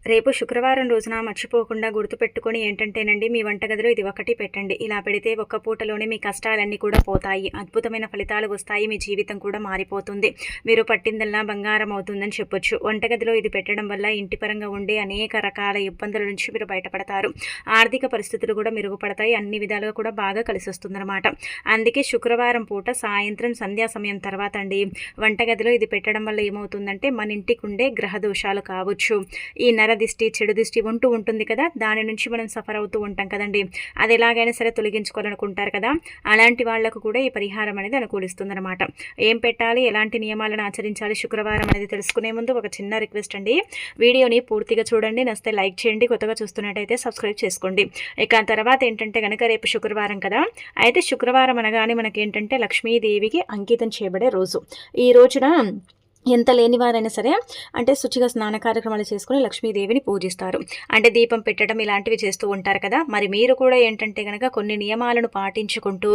రేపు శుక్రవారం రోజున మర్చిపోకుండా గుర్తుపెట్టుకొని ఏంటంటేనండి, మీ వంటగదిలో ఇది ఒకటి పెట్టండి. ఇలా పెడితే ఒక్క పూటలోనే మీ కష్టాలన్నీ కూడా పోతాయి. అద్భుతమైన ఫలితాలు వస్తాయి. మీ జీవితం కూడా మారిపోతుంది. మీరు పట్టిందల్లా బంగారం అవుతుందని చెప్పొచ్చు. వంటగదిలో ఇది పెట్టడం వల్ల ఇంటి పరంగా ఉండే అనేక రకాల ఇబ్బందుల నుంచి మీరు బయటపడతారు. ఆర్థిక పరిస్థితులు కూడా మెరుగుపడతాయి. అన్ని విధాలుగా కూడా బాగా కలిసి వస్తుందన్నమాట. అందుకే శుక్రవారం పూట సాయంత్రం సంధ్యా సమయం తర్వాత అండి వంటగదిలో ఇది పెట్టడం వల్ల ఏమవుతుందంటే, మన ఇంటికి ఉండే గ్రహ దోషాలు కావచ్చు, ఈ దిష్టి, చెడు దిష్టి ఉంటూ ఉంటుంది కదా, దాని నుంచి మనం సఫర్ అవుతూ ఉంటాం కదండి. అది ఎలాగైనా సరే తొలగించుకోవాలనుకుంటారు కదా, అలాంటి వాళ్లకు కూడా ఈ పరిహారం అనేది అనుకూలిస్తుంది అనమాట. ఏం పెట్టాలి, ఎలాంటి నియమాలను ఆచరించాలి శుక్రవారం అనేది తెలుసుకునే ముందు ఒక చిన్న రిక్వెస్ట్ అండి, వీడియోని పూర్తిగా చూడండి, నచ్చితే లైక్ చేయండి, కొత్తగా చూస్తున్నట్టయితే సబ్స్క్రైబ్ చేసుకోండి. ఇక తర్వాత ఏంటంటే కనుక రేపు శుక్రవారం కదా, అయితే శుక్రవారం అనగానే మనకేంటంటే లక్ష్మీదేవికి అంకితం చేయబడే రోజు. ఈ రోజున ఎంత లేనివారైనా సరే అంటే శుచిగా స్నాన కార్యక్రమాలు చేసుకుని లక్ష్మీదేవిని పూజిస్తారు. అంటే దీపం పెట్టడం ఇలాంటివి చేస్తూ ఉంటారు కదా. మరి మీరు కూడా ఏంటంటే కనుక కొన్ని నియమాలను పాటించుకుంటూ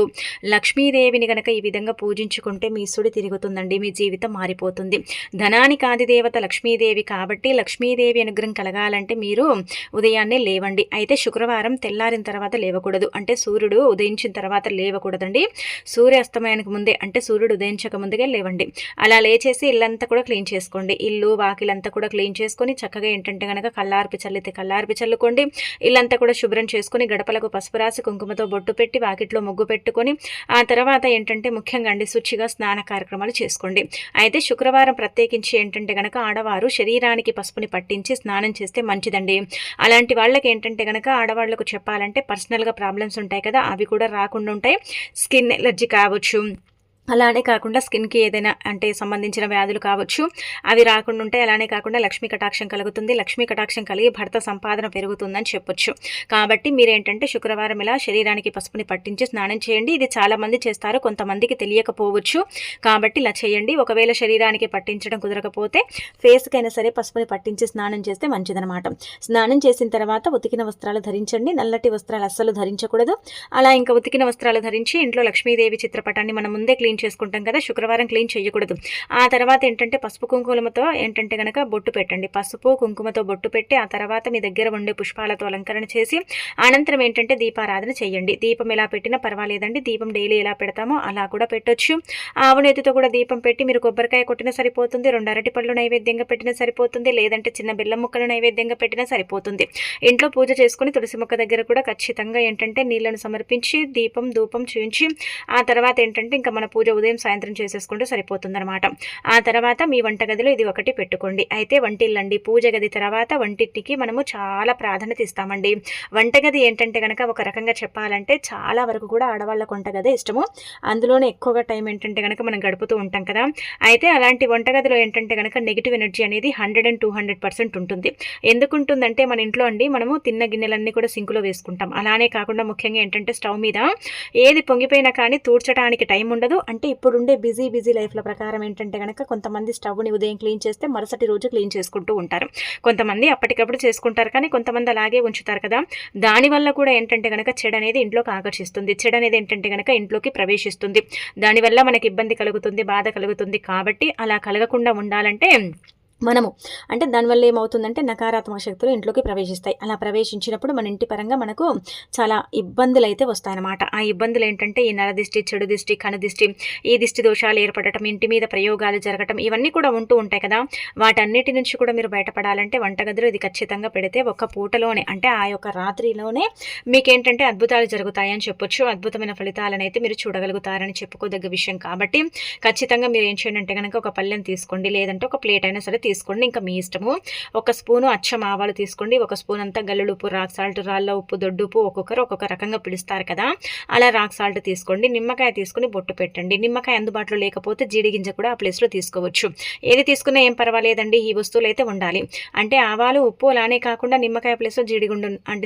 లక్ష్మీదేవిని కనుక ఈ విధంగా పూజించుకుంటే మీ సుడి తిరుగుతుందండి, మీ జీవితం మారిపోతుంది. ధనానికి ఆది దేవత లక్ష్మీదేవి కాబట్టి లక్ష్మీదేవి అనుగ్రహం కలగాలంటే మీరు ఉదయాన్నే లేవండి. అయితే శుక్రవారం తెల్లారిన తర్వాత లేవకూడదు, అంటే సూర్యుడు ఉదయించిన తర్వాత లేవకూడదండి. సూర్యాస్తమయానికి ముందే, అంటే సూర్యుడు ఉదయించక ముందుగా లేవండి. అలా లేచేసి ఇల్లంతా కూడా క్లీన్ చేసుకోండి. ఇల్లు వాకిలంతా కూడా క్లీన్ చేసుకొని చక్కగా ఏంటంటే కనుక కల్లార్పి చల్లితే కల్లార్పి చల్లుకోండి. ఇల్లంతా కూడా శుభ్రం చేసుకొని గడపలకు పసుపు రాసి కుంకుమతో బొట్టు పెట్టి వాకిట్లో ముగ్గు పెట్టుకొని ఆ తర్వాత ఏంటంటే ముఖ్యంగా అండి శుచిగా స్నాన కార్యక్రమాలు చేసుకోండి. అయితే శుక్రవారం ప్రత్యేకించి ఏంటంటే కనుక ఆడవారు శరీరానికి పసుపుని పట్టించి స్నానం చేస్తే మంచిదండి. అలాంటి వాళ్ళకి ఏంటంటే కనుక ఆడవాళ్లకు చెప్పాలంటే పర్సనల్గా ప్రాబ్లమ్స్ ఉంటాయి కదా, అవి కూడా రాకుండా ఉంటాయి. స్కిన్ ఎలర్జీ కావచ్చు, అలానే కాకుండా స్కిన్కి ఏదైనా అంటే సంబంధించిన వ్యాధులు కావచ్చు, అవి రాకుండా ఉంటాయి. అలానే కాకుండా లక్ష్మీ కటాక్షం కలుగుతుంది. లక్ష్మీ కటాక్షం కలిగి భర్త సంపాదన పెరుగుతుందని చెప్పొచ్చు. కాబట్టి మీరేంటంటే శుక్రవారం ఇలా శరీరానికి పసుపుని పట్టించి స్నానం చేయండి. ఇది చాలామంది చేస్తారు, కొంతమందికి తెలియకపోవచ్చు, కాబట్టి ఇలా చేయండి. ఒకవేళ శరీరానికి పట్టించడం కుదరకపోతే ఫేస్కైనా సరే పసుపుని పట్టించి స్నానం చేస్తే మంచిదనమాట. స్నానం చేసిన తర్వాత ఉతికిన వస్త్రాలు ధరించండి. నల్లటి వస్త్రాలు అస్సలు ధరించకూడదు. అలా ఇంకా ఉతికిన వస్త్రాలు ధరించి ఇంట్లో లక్ష్మీదేవి చిత్రపటాన్ని మనం ముందే క్లీన్ చేసుకుంటాం కదా, శుక్రవారం క్లీన్ చేయకూడదు. ఆ తర్వాత ఏంటంటే పసుపు కుంకుమతో ఏంటంటే కనుక బొట్టు పెట్టండి. పసుపు కుంకుమతో బొట్టు పెట్టి ఆ తర్వాత మీ దగ్గర ఉండే పుష్పాలతో అలంకరణ చేసి అనంతరం ఏంటంటే దీపారాధన చేయండి. దీపం ఎలా పెట్టినా పర్వాలేదండి, దీపం డైలీ ఎలా పెడతామో అలా కూడా పెట్టొచ్చు. ఆవు నెత్తితో కూడా దీపం పెట్టి మీరు కొబ్బరికాయ కొట్టినా సరిపోతుంది, 2 అరటి పళ్ళు నైవేద్యంగా పెట్టినా సరిపోతుంది, లేదంటే చిన్న బెల్లం ముక్కలు నైవేద్యంగా పెట్టినా సరిపోతుంది. ఇంట్లో పూజ చేసుకుని తులసి మొక్క దగ్గర కూడా ఖచ్చితంగా ఏంటంటే నీళ్లను సమర్పించి దీపం ధూపం చూయించి ఆ తర్వాత ఏంటంటే ఇంకా మన పూజ ఉదయం సాయంత్రం చేసేసుకుంటే సరిపోతుందన్నమాట. ఆ తర్వాత మీ వంటగదిలో ఇది ఒకటి పెట్టుకోండి. అయితే వంటిల్లండి, పూజ గది తర్వాత వంటింటికి మనము చాలా ప్రాధాన్యత ఇస్తామండి. వంటగది ఏంటంటే కనుక ఒక రకంగా చెప్పాలంటే చాలా వరకు కూడా ఆడవాళ్ళకు వంటగదే ఇష్టము. అందులోనే ఎక్కువగా టైం ఏంటంటే కనుక మనం గడుపుతూ ఉంటాం కదా. అయితే అలాంటి వంటగదిలో ఏంటంటే కనుక నెగిటివ్ ఎనర్జీ అనేది 100 and 200% ఉంటుంది. ఎందుకుంటుందంటే మన ఇంట్లో అండి మనము తిన్న గిన్నెలన్నీ కూడా సింకులో వేసుకుంటాం. అలానే కాకుండా ముఖ్యంగా ఏంటంటే స్టవ్ మీద ఏది పొంగిపోయినా కానీ తూర్చడానికి టైం ఉండదు. అంటే ఇప్పుడుండే బిజీ లైఫ్ల ప్రకారం ఏంటంటే కనుక కొంతమంది స్టవ్ని ఉదయం క్లీన్ చేస్తే మరుసటి రోజు క్లీన్ చేసుకుంటూ ఉంటారు. కొంతమంది అప్పటికప్పుడు చేసుకుంటారు, కానీ కొంతమంది అలాగే ఉంచుతారు కదా. దానివల్ల కూడా ఏంటంటే కనుక చెడు అనేది ఇంట్లోకి ఆకర్షిస్తుంది. చెడు అనేది ఏంటంటే కనుక ఇంట్లోకి ప్రవేశిస్తుంది. దానివల్ల మనకి ఇబ్బంది కలుగుతుంది, బాధ కలుగుతుంది. కాబట్టి అలా కలగకుండా ఉండాలంటే మనము అంటే దానివల్ల ఏమవుతుందంటే నకారాత్మక శక్తులు ఇంట్లోకి ప్రవేశిస్తాయి. అలా ప్రవేశించినప్పుడు మన ఇంటి పరంగా మనకు చాలా ఇబ్బందులు అయితే వస్తాయన్నమాట. ఆ ఇబ్బందులు ఏంటంటే ఈ నరదిష్టి, చెడు దిష్టి, కనుదిష్టి, ఈ దిష్టి దోషాలు ఏర్పడటం, ఇంటి మీద ప్రయోగాలు జరగటం, ఇవన్నీ కూడా ఉంటూ ఉంటాయి కదా. వాటన్నిటి నుంచి కూడా మీరు బయటపడాలంటే వంటగదిలో ఇది ఖచ్చితంగా పెడితే ఒక్క పూటలోనే, అంటే ఆ యొక్క రాత్రిలోనే మీకేంటంటే అద్భుతాలు జరుగుతాయని చెప్పొచ్చు. అద్భుతమైన ఫలితాలను అయితే మీరు చూడగలుగుతారని చెప్పుకోదగ్గ విషయం. కాబట్టి ఖచ్చితంగా మీరు ఏం చేయండి అంటే కనుక ఒక పళ్ళెం తీసుకోండి, లేదంటే ఒక ప్లేట్ అయినా సరే తీసుకోండి, ఇంకా మీ ఇష్టము. ఒక స్పూను అచ్చం ఆవాలు తీసుకోండి, ఒక స్పూన్ అంతా గల్లుడు ఉప్పు, రాక్ సాల్ట్, రాళ్ళ ఉప్పు, దొడ్డు ఉప్పు, ఒక్కొక్కరు ఒక్కొక్క రకంగా పిలుస్తారు కదా, అలా రాక్ సాల్ట్ తీసుకోండి. నిమ్మకాయ తీసుకుని బొట్టు పెట్టండి. నిమ్మకాయ అందుబాటులో లేకపోతే జీడిగింజ కూడా ఆ ప్లేస్లో తీసుకోవచ్చు. ఏది తీసుకున్నా ఏం పర్వాలేదండి, ఈ వస్తువులు అయితే ఉండాలి. అంటే ఆవాలు, ఉప్పు, అలానే కాకుండా నిమ్మకాయ ప్లేస్లో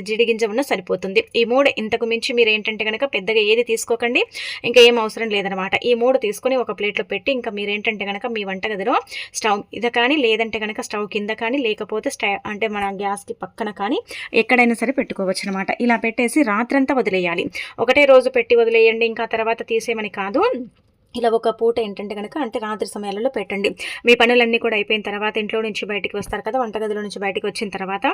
జీడిగింజ ఉన్న సరిపోతుంది. ఈ 3, ఇంతకు మించి మీరు ఏంటంటే కనుక పెద్దగా ఏది తీసుకోకండి, ఇంకా ఏం అవసరం లేదనమాట. ఈ 3 తీసుకుని ఒక ప్లేట్లో పెట్టి ఇంకా మీరేంటంటే కనుక మీ వంటగదిలో స్టవ్ మీద కానీ లేదంటే కనుక స్టవ్ కింద కానీ లేకపోతే అంటే మన గ్యాస్కి పక్కన కానీ ఎక్కడైనా సరే పెట్టుకోవచ్చు అనమాట. ఇలా పెట్టేసి రాత్రంతా వదిలేయాలి. ఒకటే రోజు పెట్టి వదిలేయండి ఇంకా తర్వాత తీసేయమని కాదు. ఇలా ఒక పూట ఏంటంటే గనక అంటే రాత్రి సమయాలలో పెట్టండి. మీ పనులన్నీ కూడా అయిపోయిన తర్వాత ఇంట్లో నుంచి బయటికి వస్తారు కదా! వంటగదిలో నుంచి బయటికి వచ్చిన తర్వాత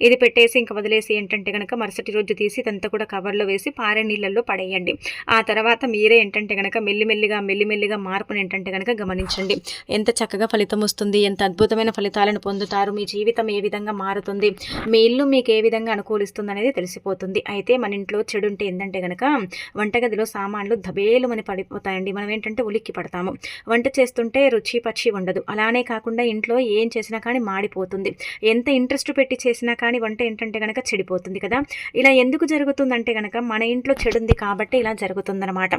ఇది పెట్టేసి ఇంక వదిలేసి ఏంటంటే గనక మరుసటి రోజు తీసి ఇదంతా కూడా కవర్‌లో వేసి పారే నీళ్ళల్లో పడేయండి. ఆ తర్వాత మీరే ఏంటంటే గనక మెల్లిమెల్లిగా మార్పుని ఏంటంటే గనక గమనించండి. ఎంత చక్కగా ఫలితం వస్తుంది, ఎంత అద్భుతమైన ఫలితాలను పొందుతారు, మీ జీవితం ఏ విధంగా మారుతుంది, మీ ఇల్లు మీకు ఏ విధంగా అనుకూలిస్తుందనేది తెలిసిపోతుంది. అయితే మన ఇంట్లో చెడుంటే ఏందంటే గనక వంటగదిలో సామాన్లు దబేలుమని పడిపోతాయండి. మనం ఏంటంటే ఉలిక్కి పడతాము. వంట చేస్తుంటే రుచి పచ్చి ఉండదు. అలానే కాకుండా ఇంట్లో ఏం చేసినా కానీ మాడిపోతుంది. ఎంత ఇంట్రెస్ట్ పెట్టి చేసినా కానీ వంట ఏంటంటే గనక చెడిపోతుంది కదా! ఇలా ఎందుకు జరుగుతుందంటే గనక మన ఇంట్లో చెడుంది కాబట్టి ఇలా జరుగుతుందనమాట.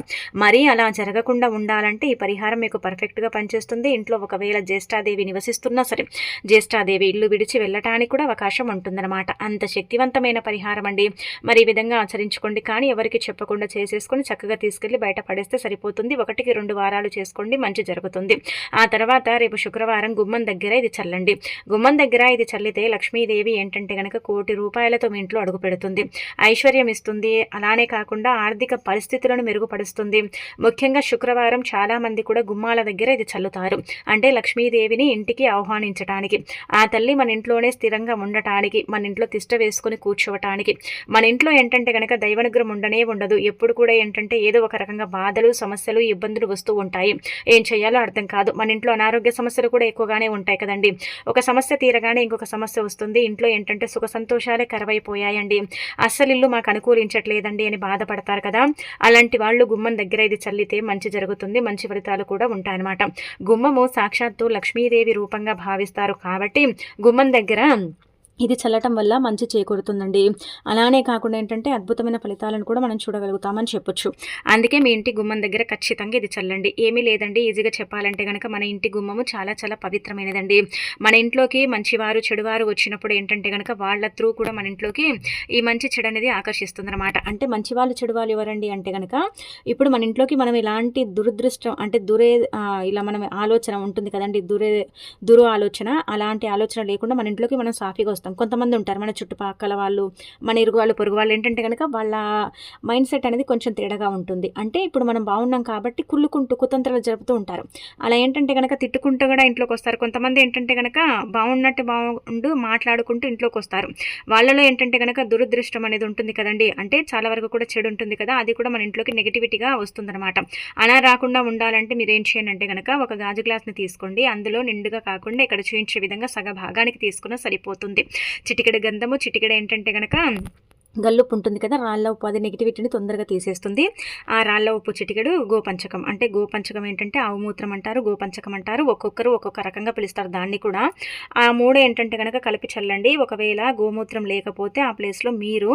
మరి అలా జరగకుండా ఉండాలంటే ఈ పరిహారం మీకు పర్ఫెక్ట్‌గా పనిచేస్తుంది. ఇంట్లో ఒకవేళ జ్యేష్ఠాదేవి నివసిస్తున్నా సరే, జ్యేష్ఠాదేవి ఇల్లు విడిచి వెళ్ళటానికి కూడా అవకాశం ఉంటుందన్నమాట. అంత శక్తివంతమైన పరిహారం అండి. మరి ఈ విధంగా ఆచరించుకోండి. కానీ ఎవరికీ చెప్పకుండా చేసేసుకొని చక్కగా తీసుకెళ్ళి బయట పడేస్తే సరిపోతుంది. 1కి 2 వారాలు చేసుకోండి, మంచి జరుగుతుంది. ఆ తర్వాత రేపు శుక్రవారం గుమ్మం దగ్గర ఇది చల్లండి. గుమ్మం దగ్గర ఇది చల్లితే లక్ష్మీదేవి ఏంటంటే గనక ₹1,00,00,000తో మీ ఇంట్లో అడుగు పెడుతుంది. ఐశ్వర్యం ఇస్తుంది. అలానే కాకుండా ఆర్థిక పరిస్థితులను మెరుగుపరుస్తుంది. ముఖ్యంగా శుక్రవారం చాలా మంది కూడా గుమ్మాల దగ్గర ఇది చల్లుతారు. అంటే లక్ష్మీదేవిని ఇంటికి ఆహ్వానించటానికి, ఆ తల్లి మన ఇంట్లోనే స్థిరంగా ఉండటానికి, మన ఇంట్లో తిష్ట వేసుకుని కూర్చోవటానికి. మన ఇంట్లో ఏంటంటే గనక దైవానుగ్రహం ఉండనే ఉండదు. ఎప్పుడు కూడా ఏంటంటే ఏదో ఒక రకంగా బాధలు, సమస్యలు, ఇబ్బందులు వస్తూ ఉంటాయి. ఏం చేయాలో అర్థం కాదు. మన ఇంట్లో అనారోగ్య సమస్యలు కూడా ఎక్కువగానే ఉంటాయి కదండి. ఒక సమస్య తీరగానే ఇంకొక సమస్య వస్తుంది. ఇంట్లో ఏంటంటే సుఖ సంతోషాలే కరువైపోయాయండి, అస్సలు ఇల్లు మాకు అనుకూలించట్లేదండి అని బాధపడతారు కదా! అలాంటి వాళ్ళు గుమ్మం దగ్గర ఇది చల్లితే మంచి జరుగుతుంది. మంచి ఫలితాలు కూడా ఉంటాయన్నమాట. గుమ్మము సాక్షాత్తు లక్ష్మీదేవి రూపంగా భావిస్తారు కాబట్టి గుమ్మం దగ్గర ఇది చల్లటం వల్ల మంచి చేకూరుతుందండి. అలానే కాకుండా ఏంటంటే అద్భుతమైన ఫలితాలను కూడా మనం చూడగలుగుతామని చెప్పొచ్చు. అందుకే మీ ఇంటి గుమ్మం దగ్గర ఖచ్చితంగా ఇది చల్లండి. ఏమీ లేదండి, ఈజీగా చెప్పాలంటే కనుక మన ఇంటి గుమ్మము చాలా చాలా పవిత్రమైనదండి. మన ఇంట్లోకి మంచివారు చెడువారు వచ్చినప్పుడు ఏంటంటే కనుక వాళ్ళ త్రూ కూడా మన ఇంట్లోకి ఈ మంచి చెడు అనేది ఆకర్షిస్తుందన్నమాట. అంటే మంచి వాళ్ళు చెడు వాళ్ళు ఎవరండి అంటే కనుక ఇప్పుడు మన ఇంట్లోకి మనం ఇలాంటి దురదృష్టం అంటే ఇలా మనం ఆలోచన ఉంటుంది కదండి, దురు ఆలోచన, అలాంటి ఆలోచన లేకుండా మన ఇంట్లోకి మనం సాఫీగా వస్తాం. కొంతమంది ఉంటారు మన చుట్టుపక్కల వాళ్ళు, మన ఇరుగు వాళ్ళు, పొరుగు వాళ్ళు ఏంటంటే కనుక వాళ్ళ మైండ్ సెట్ అనేది కొంచెం తేడాగా ఉంటుంది. అంటే ఇప్పుడు మనం బాగున్నాం కాబట్టి కుళ్ళుకుంటూ కుతంత్రాలు జరుపుతూ ఉంటారు. అలా ఏంటంటే కనుక తిట్టుకుంటూ కూడా ఇంట్లోకి వస్తారు. కొంతమంది ఏంటంటే కనుక బాగుండు మాట్లాడుకుంటూ ఇంట్లోకి వస్తారు. వాళ్ళలో ఏంటంటే కనుక దురదృష్టం అనేది ఉంటుంది కదండి. అంటే చాలా వరకు కూడా చెడు ఉంటుంది కదా, అది కూడా మన ఇంట్లోకి నెగిటివిటీగా వస్తుందన్నమాట. అలా రాకుండా ఉండాలంటే మీరు ఏం చేయండి అంటే కనుక ఒక గాజు గ్లాస్ని తీసుకోండి. అందులో నిండుగా కాకుండా ఇక్కడ చూపించే విధంగా సగ భాగానికి తీసుకున్న సరిపోతుంది. చిటికెడు గంధము, చిటికెడు ఏంటంటే గనక గల్లుప్పు ఉంటుంది కదా, రాళ్ళ ఉప్పు, అది నెగిటివిటీని తొందరగా తీసేస్తుంది. ఆ రాళ్ళ ఉప్పు చిటికెడు గోపంచకం, అంటే గోపంచకం ఏంటంటే ఆవు మూత్రం అంటారు, గోపంచకం అంటారు, ఒక్కొక్కరు ఒక్కొక్క రకంగా పిలుస్తారు దాన్ని కూడా. ఆ మూడు ఏంటంటే కనుక కలిపి చల్లండి. ఒకవేళ గోమూత్రం లేకపోతే ఆ ప్లేస్లో మీరు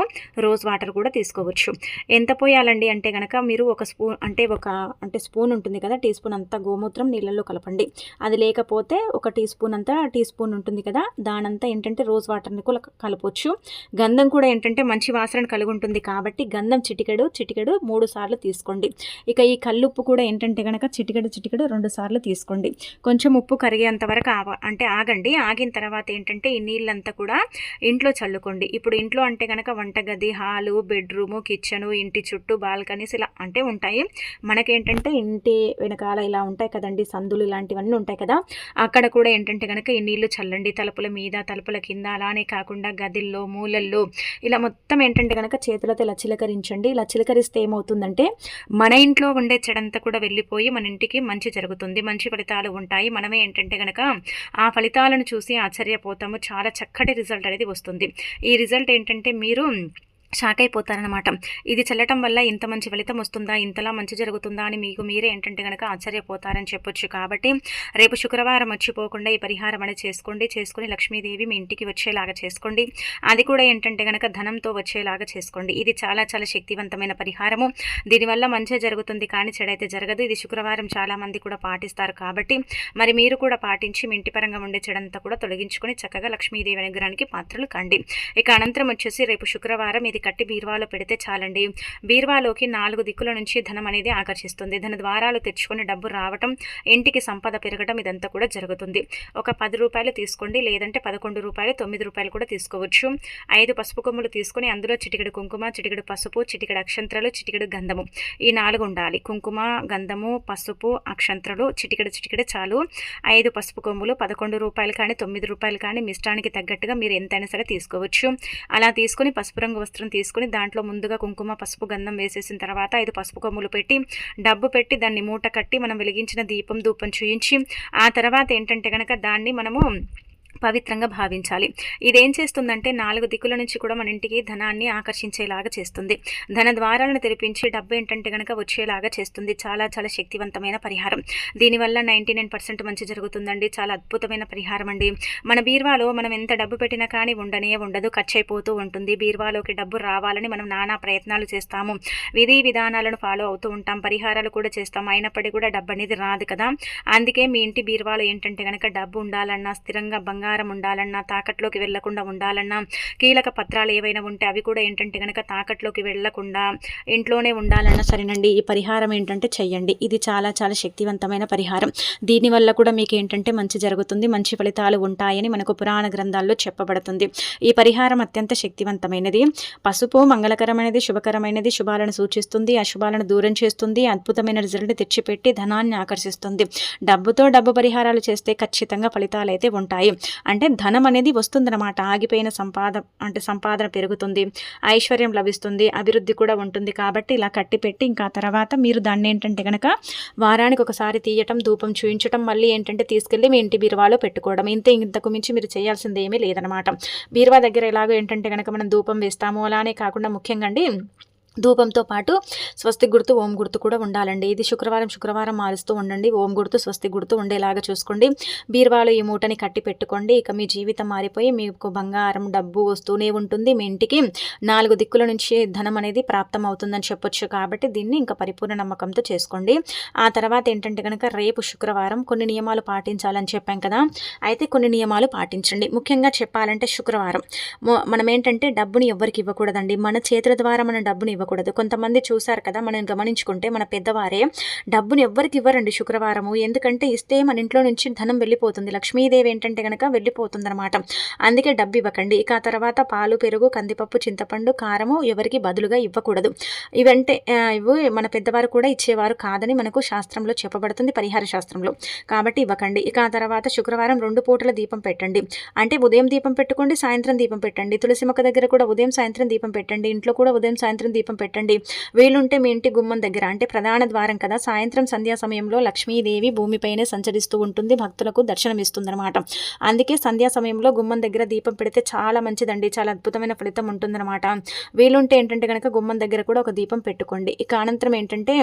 రోజ్ వాటర్ కూడా తీసుకోవచ్చు. ఎంత పోయాలండి అంటే కనుక మీరు ఒక స్పూన్ అంటే స్పూన్ ఉంటుంది కదా, టీ స్పూన్ అంతా గోమూత్రం నీళ్ళల్లో కలపండి. అది లేకపోతే ఒక టీ స్పూన్ ఉంటుంది కదా, దానంతా ఏంటంటే రోజ్ వాటర్ని కూడా కలపవచ్చు. గంధం కూడా ఏంటంటే మంచి వాసన కలిగి ఉంటుంది కాబట్టి గంధం చిటికెడు 3 సార్లు తీసుకోండి. ఇక ఈ కల్లుప్పు కూడా ఏంటంటే కనుక చిటికెడు 2 సార్లు తీసుకోండి. కొంచెం ఉప్పు కరిగేంత వరకు ఆగండి. ఆగిన తర్వాత ఏంటంటే ఈ నీళ్ళంతా కూడా ఇంట్లో చల్లుకోండి. ఇప్పుడు ఇంట్లో అంటే కనుక వంటగది, హాలు, బెడ్రూము, కిచెను, ఇంటి చుట్టూ బాల్కనీస్ ఇలా అంటే ఉంటాయి. మనకేంటంటే ఇంటి వెనకాల ఇలా ఉంటాయి కదండి, సందులు ఇలాంటివన్నీ ఉంటాయి కదా, అక్కడ కూడా ఏంటంటే కనుక ఈ నీళ్లు చల్లండి. తలుపుల మీద, తలుపుల కింద, అలానే కాకుండా గదిల్లో, మూలల్లో ఇలా మొత్తం ఏంటంటే కనుక చేతులతో ఇలా చిలకరించండి. ఇలా చిలకరిస్తే ఏమవుతుందంటే మన ఇంట్లో ఉండే చెడంతా కూడా వెళ్ళిపోయి మన ఇంటికి మంచి జరుగుతుంది, మంచి ఫలితాలు ఉంటాయి. మనమే ఏంటంటే కనుక ఆ ఫలితాలను చూసి ఆశ్చర్యపోతాము. చాలా చక్కటి రిజల్ట్ అనేది వస్తుంది. ఈ రిజల్ట్ ఏంటంటే మీరు షాక్ అయిపోతారనమాట. ఇది చల్లటం వల్ల ఇంత మంచి ఫలితం వస్తుందా, ఇంతలా మంచి జరుగుతుందా అని మీకు మీరే ఏంటంటే కనుక ఆశ్చర్యపోతారని చెప్పొచ్చు. కాబట్టి రేపు శుక్రవారం మర్చిపోకుండా ఈ పరిహారం అనేది చేసుకొని లక్ష్మీదేవి మీ ఇంటికి వచ్చేలాగా చేసుకోండి. అది కూడా ఏంటంటే కనుక ధనంతో వచ్చేలాగా చేసుకోండి. ఇది చాలా చాలా శక్తివంతమైన పరిహారము. దీనివల్ల మంచి జరుగుతుంది కానీ చెడైతే జరగదు. ఇది శుక్రవారం చాలామంది కూడా పాటిస్తారు కాబట్టి మరి మీరు కూడా పాటించి మీ ఇంటి పరంగా ఉండే చెడంతా కూడా తొలగించుకొని చక్కగా లక్ష్మీదేవి అనుగ్రహానికి పాత్రలు కండి. ఇక అనంతరం వచ్చేసి రేపు శుక్రవారం ఇది ఇది కట్టి బీరువాలో పెడితే చాలండి. బీరువాలోకి 4 దిక్కుల నుంచి ధనం అనేది ఆకర్షిస్తుంది. ధన ద్వారాలు తెచ్చుకొని డబ్బు రావటం, ఇంటికి సంపద పెరగటం ఇదంతా కూడా జరుగుతుంది. ఒక 10 రూపాయలు తీసుకోండి, లేదంటే 11 రూపాయలు, 9 రూపాయలు కూడా తీసుకోవచ్చు. 5 పసుపు కొమ్ములు తీసుకొని అందులో చిటికెడు కుంకుమ, చిటికెడు పసుపు, చిటికెడు అక్షంత్రాలు, చిటికెడు గంధము, ఈ 4 ఉండాలి. కుంకుమ, గంధము, పసుపు, అక్షంత్రాలు చిటికెడు చాలు. 5 పసుపు కొమ్ములు 11 రూపాయలు కానీ 9 రూపాయలు కానీ మీ ఇష్టానికి తగ్గట్టుగా మీరు ఎంతైనా సరే తీసుకోవచ్చు. అలా తీసుకొని పసుపు రంగు వస్త్రం తీసుకొని దాంట్లో ముందుగా కుంకుమ, పసుపు, గంధం వేసేసిన తర్వాత 5 పసుపు కొమ్ములు పెట్టి డబ్బు పెట్టి దాన్ని మూట కట్టి మనం వెలిగించిన దీపం ధూపం చూయించి ఆ తర్వాత ఏంటంటే కనుక దాన్ని మనము పవిత్రంగా భావించాలి. ఇదేం చేస్తుందంటే 4 దిక్కుల నుంచి కూడా మన ఇంటికి ధనాన్ని ఆకర్షించేలాగా చేస్తుంది. ధన ద్వారాలను తెరిపించి డబ్బు ఏంటంటే కనుక వచ్చేలాగా చేస్తుంది. చాలా చాలా శక్తివంతమైన పరిహారం. దీనివల్ల 99% మంచి జరుగుతుందండి. చాలా అద్భుతమైన పరిహారం అండి. మన బీరువాలో మనం ఎంత డబ్బు పెట్టినా కానీ ఉండనే ఉండదు, ఖర్చు అయిపోతూ ఉంటుంది. బీరువాలోకి డబ్బు రావాలని మనం నానా ప్రయత్నాలు చేస్తాము, విధి విధానాలను ఫాలో అవుతూ ఉంటాం, పరిహారాలు కూడా చేస్తాం, అయినప్పటికీ కూడా డబ్బు అనేది రాదు కదా. అందుకే మీ ఇంటి బీరువాలో ఏంటంటే కనుక డబ్బు ఉండాలన్నా, స్థిరంగా బంగారం ఉండాలన్నా, తాకట్లోకి వెళ్లకుండా ఉండాలన్నా, కీలక పత్రాలు ఏవైనా ఉంటే అవి కూడా ఏంటంటే కనుక తాకట్లోకి వెళ్లకుండా ఇంట్లోనే ఉండాలన్నా సరేనండి, ఈ పరిహారం ఏంటంటే చెయ్యండి. ఇది చాలా చాలా శక్తివంతమైన పరిహారం. దీనివల్ల కూడా మీకు ఏంటంటే మంచి జరుగుతుంది, మంచి ఫలితాలు ఉంటాయని మనకు పురాణ గ్రంథాల్లో చెప్పబడుతుంది. ఈ పరిహారం అత్యంత శక్తివంతమైనది. పసుపు మంగళకరమైనది, శుభకరమైనది, శుభాలను సూచిస్తుంది, అశుభాలను దూరం చేస్తుంది, అద్భుతమైన రిజల్ట్ తెచ్చిపెట్టి ధనాన్ని ఆకర్షిస్తుంది. డబ్బుతో డబ్బు పరిహారాలు చేస్తే ఖచ్చితంగా ఫలితాలు అయితే ఉంటాయి. అంటే ధనం అనేది వస్తుందన్నమాట. ఆగిపోయిన సంపాదన పెరుగుతుంది, ఐశ్వర్యం లభిస్తుంది, అభివృద్ధి కూడా ఉంటుంది. కాబట్టి ఇలా కట్టిపెట్టి ఇంకా తర్వాత మీరు దాన్ని ఏంటంటే కనుక వారానికి ఒకసారి తీయటం, ధూపం చూయించటం, మళ్ళీ ఏంటంటే తీసుకెళ్ళి మీ ఇంటి బీరువాలో పెట్టుకోవడం. ఇంతకు మించి మీరు చేయాల్సింది ఏమీ లేదనమాట. బీరువా దగ్గర ఎలాగో ఏంటంటే కనుక మనం ధూపం వేస్తాము, అలానే కాకుండా ముఖ్యంగా అండి ధూపంతో పాటు స్వస్తి గుర్తు, ఓం గుర్తు కూడా ఉండాలండి. ఇది శుక్రవారం మారుస్తూ ఉండండి. ఓం గుర్తు, స్వస్తి గుర్తు ఉండేలాగా చూసుకోండి. బీరువాలో ఈ మూటని కట్టి పెట్టుకోండి. ఇక మీ జీవితం మారిపోయి మీకు బంగారం, డబ్బు వస్తూనే ఉంటుంది. మీ ఇంటికి 4 దిక్కుల నుంచి ధనం అనేది ప్రాప్తం అవుతుందని చెప్పొచ్చు. కాబట్టి దీన్ని ఇంకా పరిపూర్ణ నమ్మకంతో చేసుకోండి. ఆ తర్వాత ఏంటంటే కనుక రేపు శుక్రవారం కొన్ని నియమాలు పాటించాలని చెప్పాం కదా. అయితే కొన్ని నియమాలు పాటించండి. ముఖ్యంగా చెప్పాలంటే శుక్రవారం మనం ఏంటంటే డబ్బుని ఎవరికి ఇవ్వకూడదండి. మన చేతుల ద్వారా మన డబ్బుని ఇవ్వకూడదు. కొంతమంది చూసారు కదా, మనం గమనించుకుంటే మన పెద్దవారే డబ్బుని ఎవ్వరికి ఇవ్వరండి శుక్రవారము. ఎందుకంటే ఇస్తే మన ఇంట్లో నుంచి ధనం వెళ్ళిపోతుంది, లక్ష్మీదేవి ఏంటంటే కనుక వెళ్ళిపోతుంది అనమాట. అందుకే డబ్బు ఇవ్వకండి. ఇక ఆ తర్వాత పాలు, పెరుగు, కందిపప్పు, చింతపండు, కారము ఎవరికి బదులుగా ఇవ్వకూడదు. ఇవంటే ఇవి మన పెద్దవారు కూడా ఇచ్చేవారు కాదని మనకు శాస్త్రంలో చెప్పబడుతుంది, పరిహార శాస్త్రంలో. కాబట్టి ఇవ్వకండి. ఇక ఆ తర్వాత శుక్రవారం 2 పూటల దీపం పెట్టండి. అంటే ఉదయం దీపం పెట్టుకోండి, సాయంత్రం దీపం పెట్టండి. తులసి మొక్క దగ్గర కూడా ఉదయం సాయంత్రం దీపం పెట్టండి. ఇంట్లో కూడా ఉదయం సాయంత్రం దీపం పెట్టండి. వీలుంటే మీ ఇంటి గుమ్మం దగ్గర, అంటే ప్రధాన ద్వారం కదా, సాయంత్రం సంధ్యా సమయంలో లక్ష్మీదేవి భూమిపైనే సంచరిస్తూ ఉంటుంది, భక్తులకు దర్శనమిస్తుంది అనమాట. అందుకే సంధ్యా సమయంలో గుమ్మం దగ్గర దీపం పెడితే చాలా మంచిదండి, చాలా అద్భుతమైన ఫలితం ఉంటుందన్నమాట. వీలుంటే ఏంటంటే కనుక గుమ్మం దగ్గర కూడా ఒక దీపం పెట్టుకోండి. ఇక అనంతరం ఏంటంటే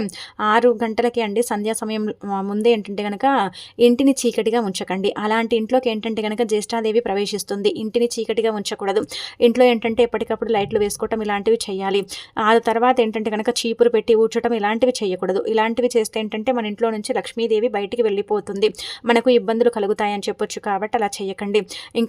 6 గంటలకి అండి, సంధ్యా సమయం ముందే ఏంటంటే కనుక ఇంటిని చీకటిగా ఉంచకండి. అలాంటి ఇంట్లోకి ఏంటంటే కనుక జ్యేష్ఠాదేవి ప్రవేశిస్తుంది. ఇంటిని చీకటిగా ఉంచకూడదు. ఇంట్లో ఏంటంటే ఎప్పటికప్పుడు లైట్లు వేసుకోవటం ఇలాంటివి చేయాలి. ఆ తర్వాత ఏంటంటే కనుక చీపురు పెట్టి ఊడ్చడం ఇలాంటివి చేయకూడదు. ఇలాంటివి చేస్తే ఏంటంటే మన ఇంట్లో నుంచి లక్ష్మీదేవి బయటికి వెళ్ళిపోతుంది, మనకు ఇబ్బందులు కలుగుతాయని చెప్పొచ్చు. కాబట్టి అలా చేయకండి. ఇంకా